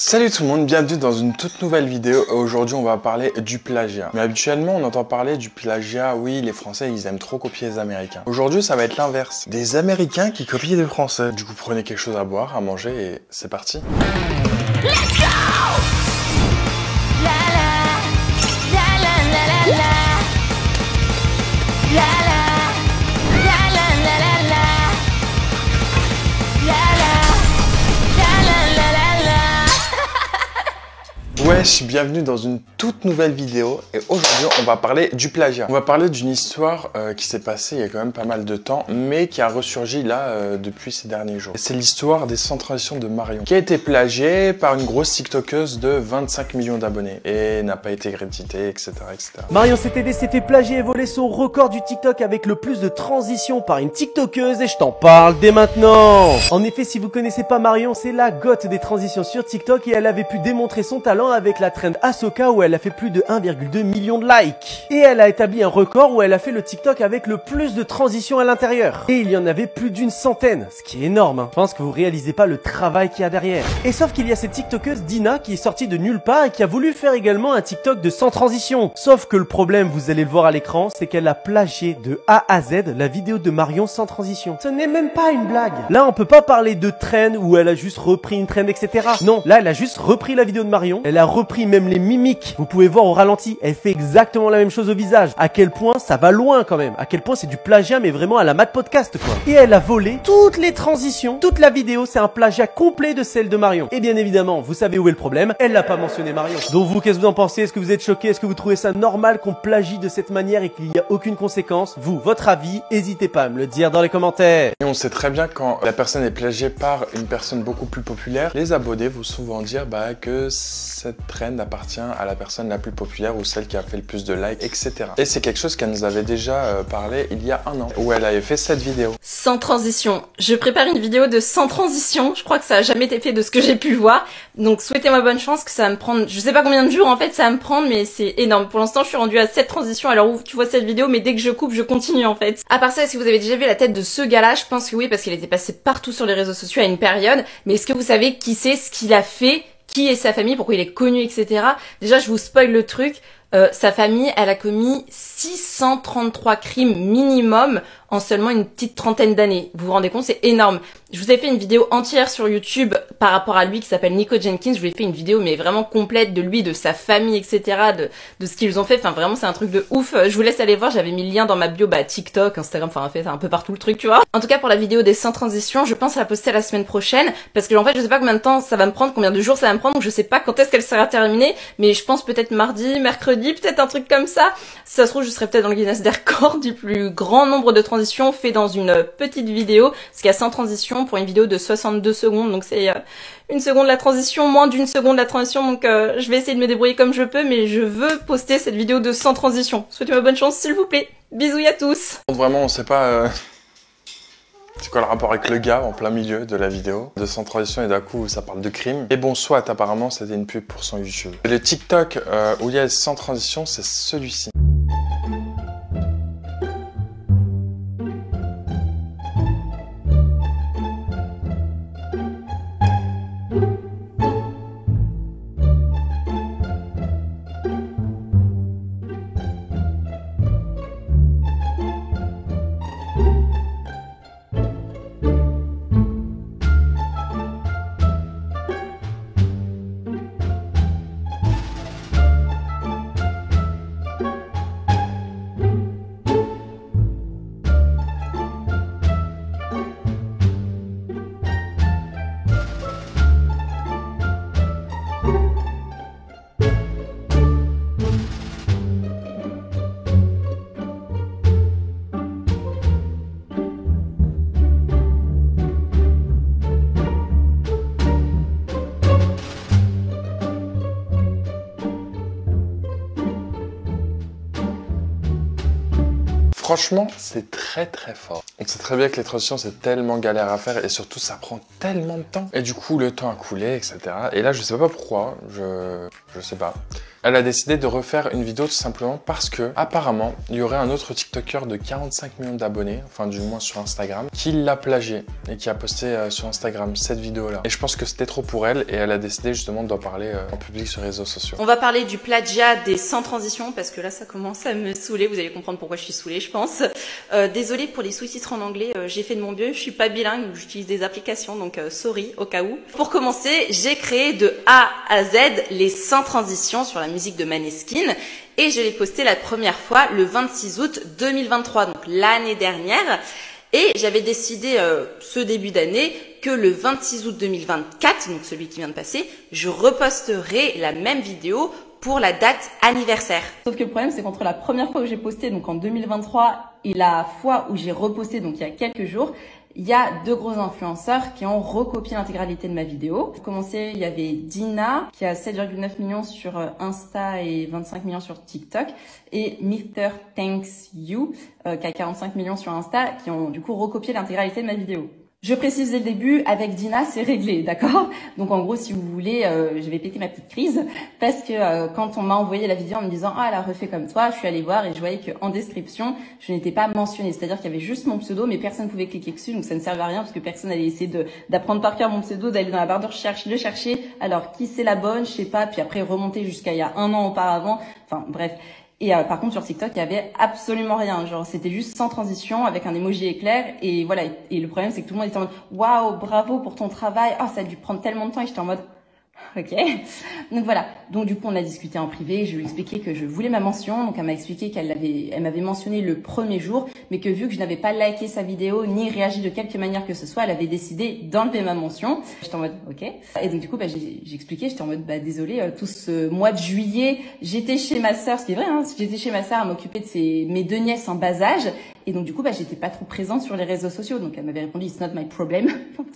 Salut tout le monde, bienvenue dans une toute nouvelle vidéo. Aujourd'hui on va parler du plagiat. Mais habituellement on entend parler du plagiat, oui les Français ils aiment trop copier les Américains. Aujourd'hui ça va être l'inverse, des Américains qui copient des Français. Du coup prenez quelque chose à boire, à manger et c'est parti. Let's go! La la, la la la la la, la la, la la la la la, la la, la la la la. Wesh, bienvenue dans une toute nouvelle vidéo et aujourd'hui on va parler du plagiat. On va parler d'une histoire qui s'est passée il y a quand même pas mal de temps mais qui a ressurgi là depuis ces derniers jours. C'est l'histoire des sans transition de Marion qui a été plagiée par une grosse tiktokeuse de 25 millions d'abonnés et n'a pas été créditée, etc. Marion CTD s'est fait plagier et voler son record du TikTok avec le plus de transitions par une tiktokeuse et je t'en parle dès maintenant. En effet, si vous connaissez pas Marion, c'est la goth des transitions sur TikTok et elle avait pu démontrer son talent avec la trend Ahsoka où elle a fait plus de 1,2 million de likes. Et elle a établi un record où elle a fait le TikTok avec le plus de transitions à l'intérieur. Et il y en avait plus d'une centaine, ce qui est énorme, hein. Je pense que vous réalisez pas le travail qu'il y a derrière. Et sauf qu'il y a cette tiktokeuse Dina qui est sortie de nulle part et qui a voulu faire également un TikTok de sans transition. Sauf que le problème, vous allez le voir à l'écran, c'est qu'elle a plagié de A à Z la vidéo de Marion sans transition. Ce n'est même pas une blague. Là, on peut pas parler de trend où elle a juste repris une trend, etc. Non, là, elle a juste repris la vidéo de Marion. Elle a repris même les mimiques. Vous pouvez voir au ralenti, elle fait exactement la même chose au visage. À quel point ça va loin quand même. À quel point c'est du plagiat, mais vraiment à la Mad Podcast quoi. Et elle a volé toutes les transitions. Toute la vidéo, c'est un plagiat complet de celle de Marion. Et bien évidemment, vous savez où est le problème. Elle n'a pas mentionné Marion. Donc vous, qu'est-ce que vous en pensez? Est-ce que vous êtes choqués? Est-ce que vous trouvez ça normal qu'on plagie de cette manière et qu'il n'y a aucune conséquence? Vous, votre avis, n'hésitez pas à me le dire dans les commentaires. Et on sait très bien quand la personne est plagiée par une personne beaucoup plus populaire, les abonnés vont souvent dire que cette trend appartient à la personne la plus populaire ou celle qui a fait le plus de likes, etc. Et c'est quelque chose qu'elle nous avait déjà parlé il y a un an, où elle avait fait cette vidéo. Sans transition. Je prépare une vidéo de sans transition. Je crois que ça a jamais été fait de ce que j'ai pu voir. Donc souhaitez-moi bonne chance, que ça va me prendre, je sais pas combien de jours en fait ça va me prendre, mais c'est énorme. Pour l'instant je suis rendue à 7 transitions à l'heure où tu vois cette vidéo, mais dès que je coupe je continue en fait. À part ça, est-ce que vous avez déjà vu la tête de ce gars-là? Je pense que oui, parce qu'il était passé partout sur les réseaux sociaux à une période. Mais est-ce que vous savez qui c'est, ce qu'il a fait, qui est sa famille, pourquoi il est connu, etc. Déjà je vous spoil le truc. Sa famille, elle a commis 633 crimes minimum en seulement une petite trentaine d'années. Vous vous rendez compte, c'est énorme. Je vous ai fait une vidéo entière sur YouTube par rapport à lui qui s'appelle Nico Jenkins. Je vous ai fait une vidéo mais vraiment complète de lui, de sa famille, etc. De ce qu'ils ont fait. Enfin vraiment c'est un truc de ouf. Je vous laisse aller voir, j'avais mis le lien dans ma bio, TikTok, Instagram, enfin en fait un peu partout le truc, tu vois. En tout cas pour la vidéo des sans transition, je pense à la poster la semaine prochaine parce que en fait je sais pas combien de temps ça va me prendre, combien de jours ça va me prendre, donc je sais pas quand est-ce qu'elle sera terminée, mais je pense peut-être mardi, mercredi, peut-être un truc comme ça. Si ça se trouve je serai peut-être dans le Guinness des records du plus grand nombre de transitions fait dans une petite vidéo, parce qu'il y a 100 transitions pour une vidéo de 62 secondes, donc c'est une seconde la transition, moins d'une seconde la transition, donc je vais essayer de me débrouiller comme je peux, mais je veux poster cette vidéo de 100 transitions. Souhaitez-moi bonne chance s'il vous plaît. Bisous à tous. Vraiment on sait pas c'est quoi le rapport avec le gars en plein milieu de la vidéo de sans transition et d'un coup ça parle de crime. Et bon, soit apparemment c'était une pub pour son YouTube. Le TikTok où il y a sans transition, c'est celui-ci. Franchement, c'est très très fort. On sait très bien que les transitions, c'est tellement galère à faire et surtout, ça prend tellement de temps. Et du coup, le temps a coulé, etc. Et là, je sais pas pourquoi, je sais pas. Elle a décidé de refaire une vidéo tout simplement parce que apparemment il y aurait un autre TikToker de 45 millions d'abonnés, enfin du moins sur Instagram, qui l'a plagié et qui a posté sur Instagram cette vidéo-là. Et je pense que c'était trop pour elle et elle a décidé justement d'en parler en public sur les réseaux sociaux. On va parler du plagiat des sans transition parce que là ça commence à me saouler, vous allez comprendre pourquoi je suis saoulée je pense. Désolée pour les sous-titres en anglais, j'ai fait de mon mieux, je suis pas bilingue, j'utilise des applications donc sorry au cas où. Pour commencer, j'ai créé de A à Z les sans transition sur la musique de Maneskin et je l'ai posté la première fois le 26 août 2023, donc l'année dernière. Et j'avais décidé ce début d'année que le 26 août 2024, donc celui qui vient de passer, je reposterai la même vidéo pour la date anniversaire. Sauf que le problème, c'est qu'entre la première fois où j'ai posté, donc en 2023, et la fois où j'ai reposté, donc il y a quelques jours, il y a deux gros influenceurs qui ont recopié l'intégralité de ma vidéo. Pour commencer, il y avait Dina qui a 7,9 millions sur Insta et 25 millions sur TikTok et Mr. Thanks You qui a 45 millions sur Insta qui ont du coup recopié l'intégralité de ma vidéo. Je précise dès le début, avec Dina, c'est réglé, d'accord? Donc en gros, si vous voulez, je vais péter ma petite crise parce que quand on m'a envoyé la vidéo en me disant « Ah, elle a refait comme toi », je suis allée voir et je voyais qu'en description, je n'étais pas mentionnée. C'est-à-dire qu'il y avait juste mon pseudo, mais personne ne pouvait cliquer dessus, donc ça ne servait à rien parce que personne allait essayer d'apprendre par cœur mon pseudo, d'aller dans la barre de recherche, le chercher. Alors, qui c'est la bonne? Je sais pas. Puis après, remonter jusqu'à il y a un an auparavant. Enfin, bref. Et par contre sur TikTok il y avait absolument rien, genre c'était juste sans transition avec un emoji éclair et voilà. Et le problème c'est que tout le monde était en mode waouh bravo pour ton travail, ah ça a dû prendre tellement de temps et j'étais en mode ok. Donc voilà. Donc du coup on a discuté en privé, je lui ai expliqué que je voulais ma mention, donc elle m'a expliqué elle m'avait mentionné le premier jour, mais que vu que je n'avais pas liké sa vidéo ni réagi de quelque manière que ce soit, elle avait décidé d'enlever ma mention. J'étais en mode ok. Et donc du coup j'ai expliqué, j'étais en mode désolée, tout ce mois de juillet j'étais chez ma sœur, ce qui est vrai, hein, j'étais chez ma sœur à m'occuper de mes deux nièces en bas âge. Et donc du coup j'étais pas trop présente sur les réseaux sociaux, donc elle m'avait répondu it's not my problem.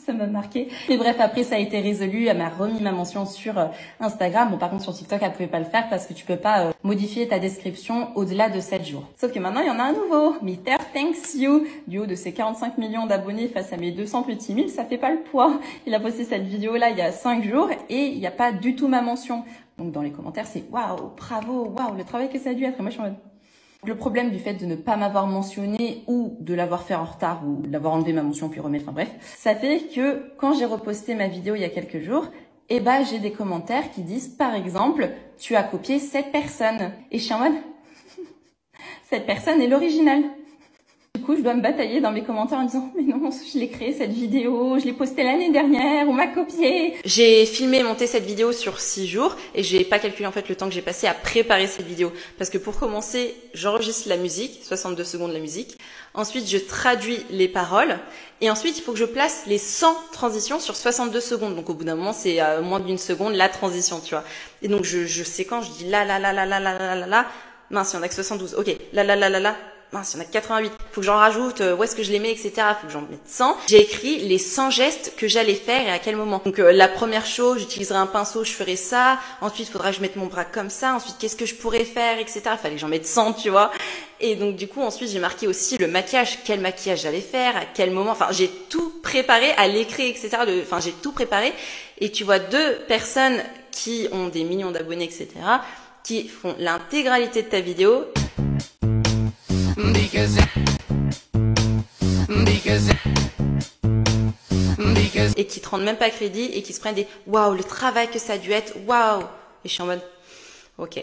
Ça m'a marqué. Mais bref, après ça a été résolu, elle m'a remis ma mention sur Instagram. Bon par contre sur TikTok elle pouvait pas le faire parce que tu peux pas modifier ta description au-delà de 7 jours. Sauf que maintenant il y en a un nouveau, Mr. Thanks You. Du haut de ses 45 millions d'abonnés face à mes 200 petits mille, ça fait pas le poids. Il a posté cette vidéo là il y a 5 jours et il n'y a pas du tout ma mention. Donc dans les commentaires c'est waouh, bravo, waouh, le travail que ça a dû être. Et moi je suis en mode le problème du fait de ne pas m'avoir mentionné ou de l'avoir fait en retard ou d'avoir enlevé ma mention puis remettre, enfin bref, ça fait que quand j'ai reposté ma vidéo il y a quelques jours, eh ben j'ai des commentaires qui disent par exemple tu as copié cette personne et je suis en mode cette personne est l'original. Du coup, je dois me batailler dans mes commentaires en disant mais non, je l'ai créé cette vidéo, je l'ai postée l'année dernière, on m'a copié. J'ai filmé et monté cette vidéo sur 6 jours et j'ai pas calculé en fait le temps que j'ai passé à préparer cette vidéo parce que pour commencer, j'enregistre la musique, 62 secondes la musique. Ensuite, je traduis les paroles et ensuite, il faut que je place les 100 transitions sur 62 secondes. Donc au bout d'un moment, c'est moins d'une seconde la transition, tu vois. Et donc je séquence, je dis là. Mince, il y en a que 72. OK, là. Mince, il y en a 88. Faut que j'en rajoute, où est-ce que je les mets, etc. Faut que j'en mette 100. J'ai écrit les 100 gestes que j'allais faire et à quel moment. Donc, la première chose, j'utiliserai un pinceau, je ferai ça. Ensuite, il faudra que je mette mon bras comme ça. Ensuite, qu'est-ce que je pourrais faire, etc. Il fallait que j'en mette 100, tu vois. Et donc, du coup, ensuite, j'ai marqué aussi le maquillage. Quel maquillage j'allais faire, à quel moment. Enfin, j'ai tout préparé à l'écrit, etc. Enfin, j'ai tout préparé. Et tu vois deux personnes qui ont des millions d'abonnés, etc., qui font l'intégralité de ta vidéo. Et qui te rendent même pas crédit et qui se prennent des waouh, le travail que ça a dû être, waouh. Et je suis en mode ok.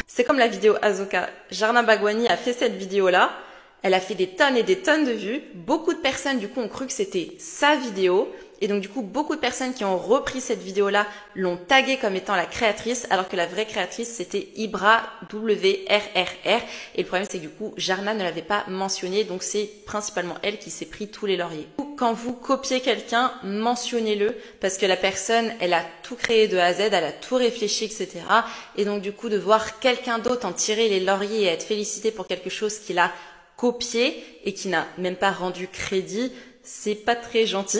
C'est comme la vidéo Azoka. Jarna Bagwani a fait cette vidéo là. Elle a fait des tonnes et des tonnes de vues. Beaucoup de personnes du coup ont cru que c'était sa vidéo. Et donc du coup, beaucoup de personnes qui ont repris cette vidéo-là l'ont taguée comme étant la créatrice, alors que la vraie créatrice, c'était Ibra WRRR. Et le problème, c'est que du coup, Jarna ne l'avait pas mentionné, donc c'est principalement elle qui s'est pris tous les lauriers. Quand vous copiez quelqu'un, mentionnez-le, parce que la personne, elle a tout créé de A à Z, elle a tout réfléchi, etc. Et donc du coup, de voir quelqu'un d'autre en tirer les lauriers et être félicité pour quelque chose qu'il a copié et qui n'a même pas rendu crédit, c'est pas très gentil.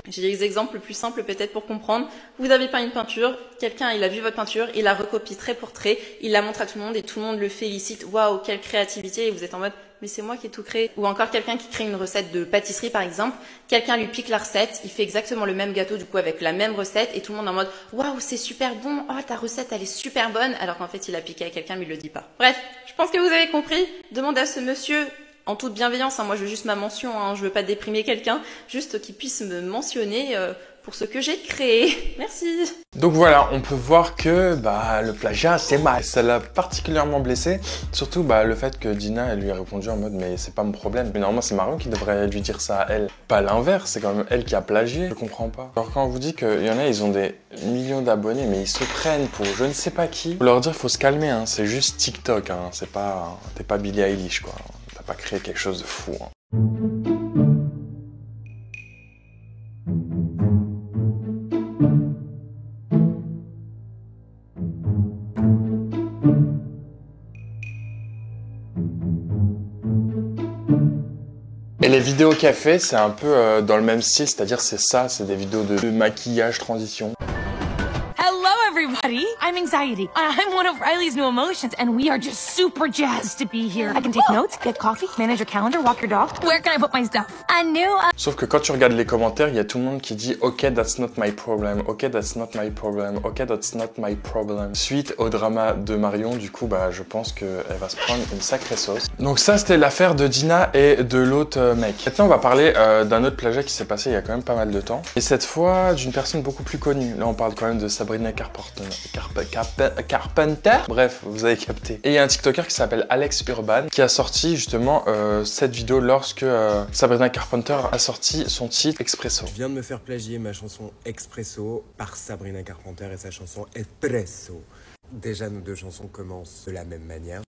J'ai des exemples plus simples peut-être pour comprendre. Vous avez peint une peinture, quelqu'un il a vu votre peinture, il la recopie trait pour trait, il la montre à tout le monde et tout le monde le félicite. Waouh, quelle créativité! Et vous êtes en mode mais c'est moi qui ai tout créé. Ou encore quelqu'un qui crée une recette de pâtisserie par exemple, quelqu'un lui pique la recette, il fait exactement le même gâteau du coup avec la même recette et tout le monde en mode waouh c'est super bon, oh ta recette elle est super bonne, alors qu'en fait il a piqué à quelqu'un mais il le dit pas. Bref, je pense que vous avez compris. Demandez à ce monsieur en toute bienveillance, hein, moi je veux juste ma mention, hein, je veux pas déprimer quelqu'un, juste qu'il puisse me mentionner pour ce que j'ai créé. Merci. Donc voilà, on peut voir que le plagiat c'est mal. Ça l'a particulièrement blessé, surtout le fait que Dina elle lui a répondu en mode mais c'est pas mon problème. Mais normalement c'est Marion qui devrait lui dire ça à elle, pas l'inverse, c'est quand même elle qui a plagié. Je comprends pas. Alors quand on vous dit qu'il y en a, ils ont des millions d'abonnés mais ils se prennent pour je ne sais pas qui, faut leur dire faut se calmer, hein. C'est juste TikTok, hein. C'est pas, t'es pas Billie Eilish quoi. T'as pas créé quelque chose de fou. Hein. Et les vidéos qu'elle fait, c'est un peu dans le même style, c'est-à-dire c'est des vidéos de maquillage transition. Hello, everybody. I'm Anxiety. I'm one of Riley's new emotions, and we are just super jazzed to be here. I can take notes, get coffee, manage your calendar, walk your dog. Where can I put my stuff? A new... Sauf que quand tu regardes les commentaires, il y a tout le monde qui dit « Ok, that's not my problem. Ok, that's not my problem. Ok, that's not my problem. » Suite au drama de Marion, du coup, je pense qu'elle va se prendre une sacrée sauce. Donc ça, c'était l'affaire de Dina et de l'autre mec. Maintenant, on va parler d'un autre plagiat qui s'est passé il y a quand même pas mal de temps. Et cette fois, d'une personne beaucoup plus connue. Là, on parle quand même de Sabrina Carpenter. Bref, vous avez capté. Et il y a un TikToker qui s'appelle Alex Urban qui a sorti justement cette vidéo lorsque Sabrina Carpenter a sorti son titre Expresso. Je viens de me faire plagier ma chanson Expresso par Sabrina Carpenter et sa chanson Espresso. Déjà, nos deux chansons commencent de la même manière.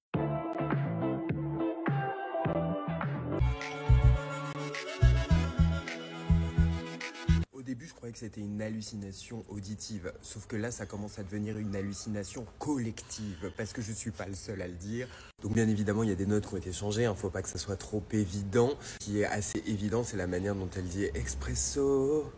Au début, je croyais que c'était une hallucination auditive, sauf que là, ça commence à devenir une hallucination collective, parce que je suis pas le seul à le dire. Donc bien évidemment, il y a des notes qui ont été changées, faut pas que ça soit trop évident. Ce qui est assez évident, c'est la manière dont elle dit Expresso.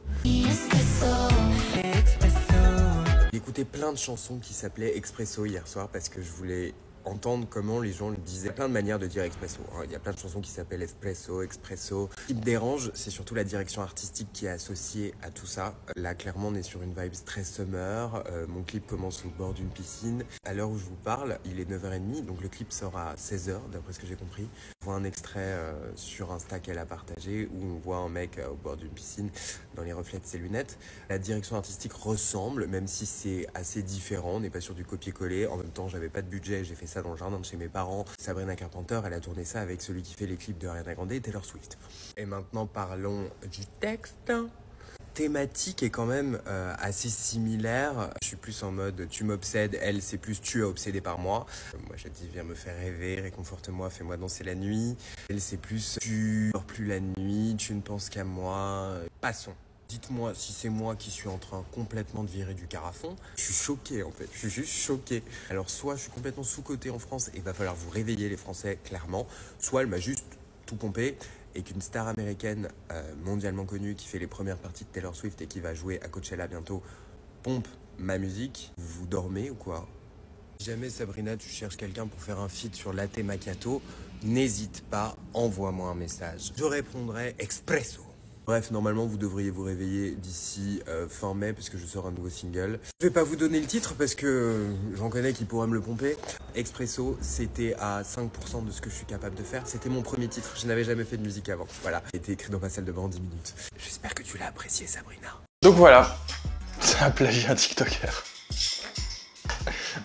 J'ai écouté plein de chansons qui s'appelaient Expresso hier soir, parce que je voulais entendre comment les gens le disaient. Il y a plein de manières de dire expresso. Il y a plein de chansons qui s'appellent espresso, expresso. Ce qui me dérange, c'est surtout la direction artistique qui est associée à tout ça. Là, clairement, on est sur une vibe très summer. Mon clip commence au bord d'une piscine. À l'heure où je vous parle, il est 9h30, donc le clip sort à 16h, d'après ce que j'ai compris. On voit un extrait sur Insta qu'elle a partagé où on voit un mec au bord d'une piscine dans les reflets de ses lunettes. La direction artistique ressemble, même si c'est assez différent. On n'est pas sur du copier-coller. En même temps, j'avais pas de budget, j'ai fait ça dans le jardin de chez mes parents. Sabrina Carpenter, elle a tourné ça avec celui qui fait les clips de Ariana Grande et Taylor Swift. Et maintenant, parlons du texte. Thématique est quand même assez similaire. Je suis plus en mode tu m'obsèdes, elle c'est plus tu es obsédé par moi. Moi je dis viens me faire rêver, réconforte-moi, fais-moi danser la nuit. Elle c'est plus tu dors plus la nuit, tu ne penses qu'à moi. Passons. Dites-moi si c'est moi qui suis en train complètement de virer du carafon. Je suis choqué en fait, je suis juste choqué. Alors soit je suis complètement sous-coté en France et il va falloir vous réveiller les Français clairement, soit elle m'a juste tout pompé et qu'une star américaine mondialement connue qui fait les premières parties de Taylor Swift et qui va jouer à Coachella bientôt pompe ma musique. Vous dormez ou quoi? Si jamais Sabrina tu cherches quelqu'un pour faire un feat sur Latte Macchiato, n'hésite pas, envoie-moi un message. Je répondrai expresso. Bref, normalement, vous devriez vous réveiller d'ici fin mai parce que je sors un nouveau single. Je vais pas vous donner le titre parce que j'en connais qui pourraient me le pomper. Expresso, c'était à 5% de ce que je suis capable de faire. C'était mon premier titre. Je n'avais jamais fait de musique avant. Voilà. Il a été écrit dans ma salle de bain en 10 minutes. J'espère que tu l'as apprécié, Sabrina. Donc voilà, ça a plagié un TikToker.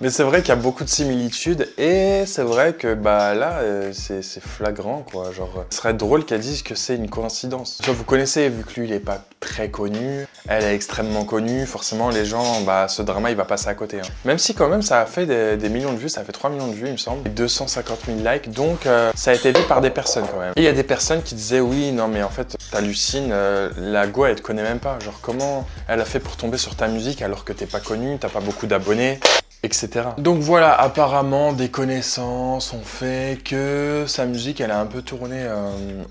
Mais c'est vrai qu'il y a beaucoup de similitudes et c'est vrai que là c'est flagrant quoi, genre ce serait drôle qu'elle dise que c'est une coïncidence. Vous connaissez, vu que lui il est pas très connu, elle est extrêmement connue, forcément les gens, ce drama il va passer à côté. Hein. Même si quand même ça a fait des millions de vues, ça a fait 3 millions de vues il me semble, et 250 000 likes, donc ça a été vu par des personnes quand même. Et il y a des personnes qui disaient oui non mais en fait t'hallucines, la go elle te connaît même pas, genre comment elle a fait pour tomber sur ta musique alors que t'es pas connu, t'as pas beaucoup d'abonnés. etc. Donc voilà, apparemment des connaissances ont fait que sa musique elle a un peu tourné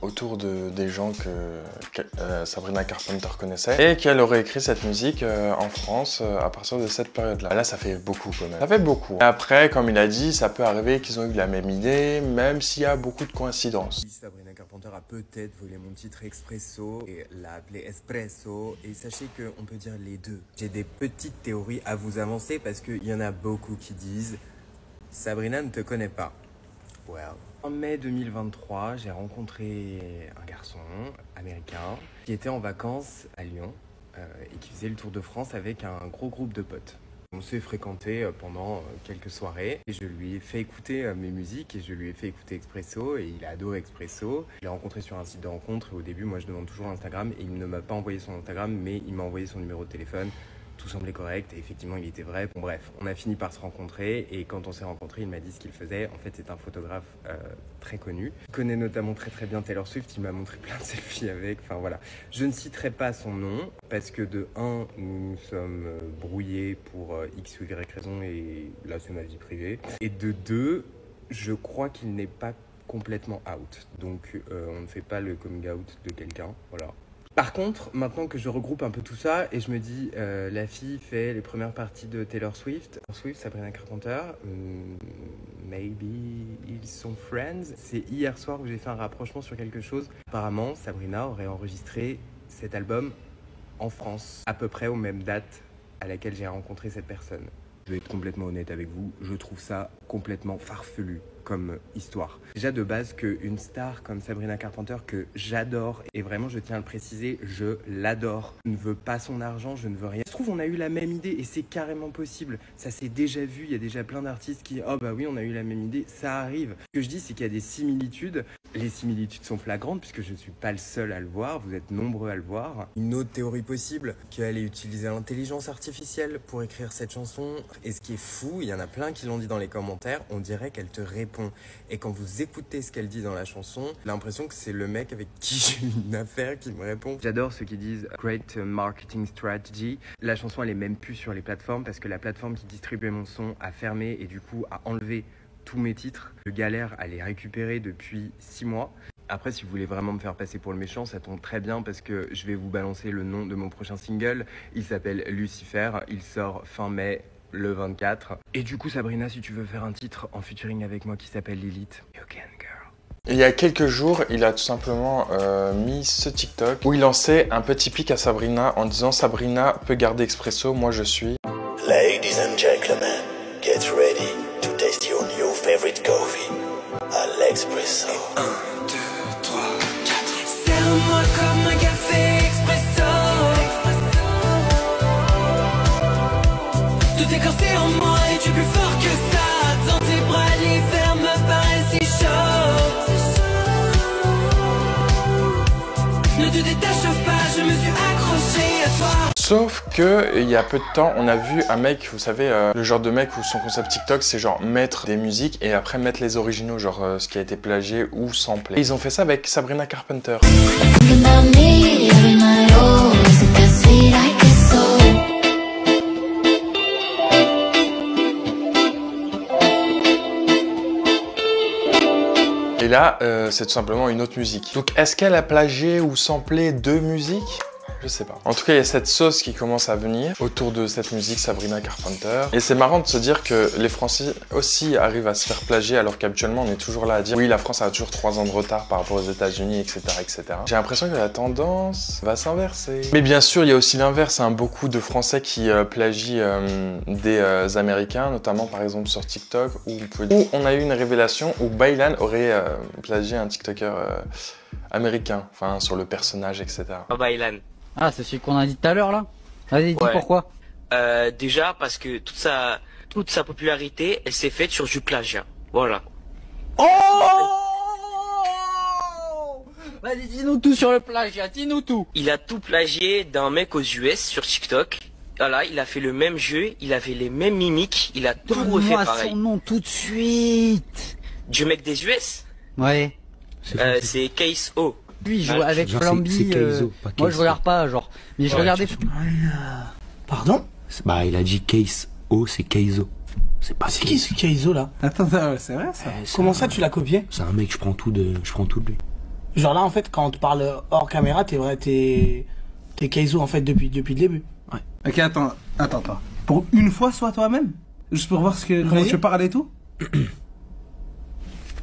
autour des gens que Sabrina Carpenter connaissait et qu'elle aurait écrit cette musique en France à partir de cette période-là. Là ça fait beaucoup quand même. Ça fait beaucoup. Après, comme il a dit, ça peut arriver qu'ils ont eu la même idée, même s'il y a beaucoup de coïncidences. Sabrina Carpenter a peut-être volé mon titre Expresso et l'a appelé Espresso, et sachez qu'on peut dire les deux. J'ai des petites théories à vous avancer parce qu'il y en a beaucoup qui disent Sabrina ne te connaît pas. Well. En mai 2023, j'ai rencontré un garçon américain qui était en vacances à Lyon et qui faisait le tour de France avec un gros groupe de potes. On s'est fréquenté pendant quelques soirées et je lui ai fait écouter mes musiques et je lui ai fait écouter Expresso et il a adoré Expresso. Je l'ai rencontré sur un site de rencontre et au début, moi je demande toujours Instagram et il ne m'a pas envoyé son Instagram mais il m'a envoyé son numéro de téléphone. Tout semblait correct et effectivement il était vrai. Bon bref, on a fini par se rencontrer et quand on s'est rencontrés, il m'a dit ce qu'il faisait. En fait, c'est un photographe très connu. Il connaît notamment très bien Taylor Swift, il m'a montré plein de selfies avec, enfin voilà. Je ne citerai pas son nom parce que de 1, nous nous sommes brouillés pour X ou Y raison et là c'est ma vie privée. Et de 2, je crois qu'il n'est pas complètement out. Donc on ne fait pas le coming out de quelqu'un, voilà. Par contre, maintenant que je regroupe un peu tout ça et je me dis, la fille fait les premières parties de Taylor Swift, Sabrina Carpenter, maybe ils sont friends. C'est hier soir où j'ai fait un rapprochement sur quelque chose. Apparemment, Sabrina aurait enregistré cet album en France, à peu près aux mêmes dates à laquelle j'ai rencontré cette personne. Je vais être complètement honnête avec vous, je trouve ça complètement farfelu comme histoire. Déjà de base qu'une star comme Sabrina Carpenter que j'adore, et vraiment je tiens à le préciser, je l'adore. Je ne veux pas son argent, je ne veux rien. Je trouve on a eu la même idée et c'est carrément possible. Ça s'est déjà vu, il y a déjà plein d'artistes qui oh bah oui on a eu la même idée, ça arrive. Ce que je dis c'est qu'il y a des similitudes. Les similitudes sont flagrantes puisque je ne suis pas le seul à le voir, vous êtes nombreux à le voir. Une autre théorie possible, qu'elle ait utilisé l'intelligence artificielle pour écrire cette chanson. Et ce qui est fou, il y en a plein qui l'ont dit dans les commentaires, on dirait qu'elle te répond. Et quand vous écoutez ce qu'elle dit dans la chanson, j'ai l'impression que c'est le mec avec qui j'ai eu une affaire qui me répond. J'adore ceux qui disent Great Marketing Strategy. La chanson elle est même plus sur les plateformes parce que la plateforme qui distribuait mon son a fermé et du coup a enlevé tous mes titres. Je galère à les récupérer depuis 6 mois. Après, si vous voulez vraiment me faire passer pour le méchant, ça tombe très bien parce que je vais vous balancer le nom de mon prochain single. Il s'appelle Lucifer, il sort fin mai. Le 24. Et du coup, Sabrina, si tu veux faire un titre en featuring avec moi qui s'appelle Lilith, you can, girl. Il y a quelques jours, il a tout simplement mis ce TikTok où il lançait un petit pic à Sabrina en disant Sabrina peut garder Expresso, moi je suis. Ladies and gentlemen, get ready to taste your new favorite coffee à l'Expresso. 1, 2, 3, 4. Serre-moi comme un café expresso. Tout est corsé en moi et tu es plus fort que ça. Dans tes bras l'hiver me paraît si chaud. Ne te détache pas, je me suis accroché à toi. Sauf que il y a peu de temps, on a vu un mec, vous savez, le genre de mec où son concept TikTok, c'est genre mettre des musiques et après mettre les originaux, genre ce qui a été plagié ou samplé. Et ils ont fait ça avec Sabrina Carpenter. Et là, c'est tout simplement une autre musique. Donc, est-ce qu'elle a plagié ou samplé 2 musiques ? Je sais pas. En tout cas, il y a cette sauce qui commence à venir autour de cette musique Sabrina Carpenter. Et c'est marrant de se dire que les Français aussi arrivent à se faire plagier alors qu'habituellement on est toujours là à dire oui, la France a toujours 3 ans de retard par rapport aux États-Unis, etc., etc. J'ai l'impression que la tendance va s'inverser. Mais bien sûr, il y a aussi l'inverse. Hein. Beaucoup de Français qui plagient des Américains, notamment par exemple sur TikTok, où on a eu une révélation où Baylan aurait plagié un TikToker américain, enfin sur le personnage, etc. Baylan. Ah, c'est celui qu'on a dit tout à l'heure là. Vas-y, dis pourquoi. Déjà parce que toute sa popularité, elle s'est faite sur du plagiat. Voilà. Oh! Vas-y, dis-nous tout sur le plagiat, dis-nous tout. Il a tout plagié d'un mec aux US sur TikTok. Voilà, il a fait le même jeu, il avait les mêmes mimiques, il a tout refait pareil. Donne-moi son nom tout de suite. Du mec des US? Ouais. C'est Case O. Lui, il joue avec Flamby. Moi, je regarde pas, genre. Mais je regardais. Pardon? Bah, il a dit Case O, c'est Keizo. C'est pas C'est qui ce Keizo là? Attends, c'est vrai ça? Comment ça tu l'as copié? C'est un mec, je prends tout de lui. Genre là en fait quand on te parle hors caméra t'es Keizo en fait depuis le début. Ouais. Ok, attends. Pour une fois, sois toi-même. Juste pour voir comment tu parles et tout.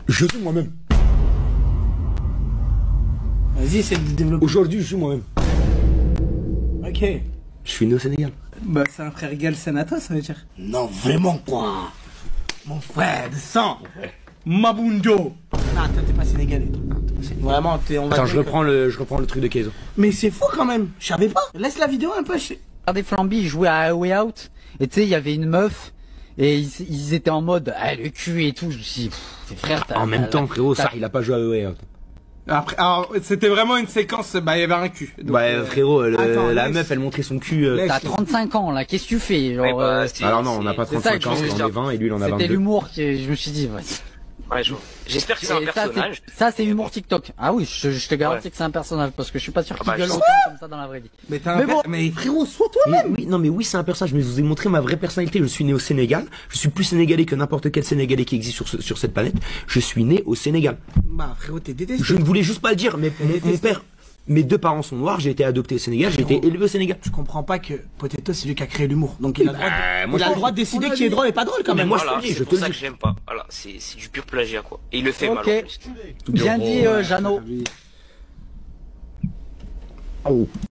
Je suis moi-même. Vas-y, essaie de développer. Aujourd'hui, je suis moi-même. Ok. Je suis né au Sénégal. Bah, c'est un frère Galsen à toi, ça veut dire. Non, vraiment quoi. Mon frère de sang. Mabundo. Non, toi t'es pas sénégalais. Vraiment, on va Attends, dire je reprends le truc de Keizo. Mais c'est fou quand même. Je savais pas. Laisse la vidéo un peu. Regardez Flamby, il jouait à Way Out. Et tu sais, il y avait une meuf. Et ils étaient en mode, ah, le cul et tout. Je me suis dit, tes frères, En même temps, frérot, ça, il a pas joué à Way Out. Après, alors, c'était vraiment une séquence, bah, il y avait un cul. Donc, frérot, attends, la meuf, elle montrait son cul. T'as 35 ans, là, qu'est-ce que tu fais? Genre, Alors non, on n'a pas 35 ans, on est 20 et lui, il en a 22. C'était l'humour que je me suis dit, ouais. Ouais, j'espère que c'est un personnage. Ça, c'est humour TikTok. Ah oui, je te garantis que c'est un personnage, parce que je suis pas sûr qu'il gueule autant comme ça dans la vraie vie. Mais frérot, sois toi-même. Oui, c'est un personnage, mais je vous ai montré ma vraie personnalité. Je suis né au Sénégal. Je suis plus sénégalais que n'importe quel sénégalais qui existe sur cette planète. Je suis né au Sénégal. Bah frérot, t'es détesté. Je ne voulais juste pas le dire, mais mon père, mes deux parents sont noirs, j'ai été adopté au Sénégal, j'ai été élevé au Sénégal. Je comprends pas que Potato c'est lui qui a créé l'humour. Donc il a le droit de décider qui est drôle et pas drôle quand même. Moi Voilà, je te le dis, c'est pour ça que j'aime pas. Voilà, c'est du pur plagiat quoi. Et il le fait mal en plus. Bien dit, Jeannot.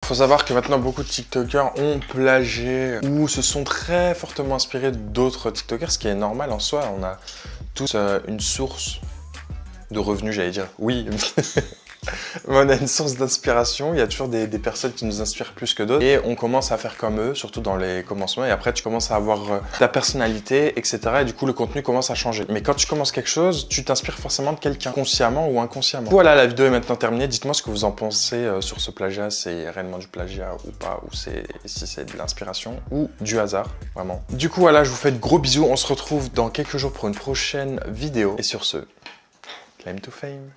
Faut savoir que maintenant beaucoup de TikTokers ont plagié ou se sont très fortement inspirés d'autres TikTokers, ce qui est normal en soi. On a tous une source de revenus, j'allais dire. Oui. Mais on a une source d'inspiration, il y a toujours des personnes qui nous inspirent plus que d'autres et on commence à faire comme eux, surtout dans les commencements, et après tu commences à avoir ta personnalité, etc. Et du coup le contenu commence à changer. Mais quand tu commences quelque chose, tu t'inspires forcément de quelqu'un, consciemment ou inconsciemment. Voilà, la vidéo est maintenant terminée, dites-moi ce que vous en pensez sur ce plagiat, c'est réellement du plagiat ou pas, ou si c'est de l'inspiration ou du hasard, vraiment. Du coup voilà, je vous fais de gros bisous, on se retrouve dans quelques jours pour une prochaine vidéo, et sur ce, claim to fame.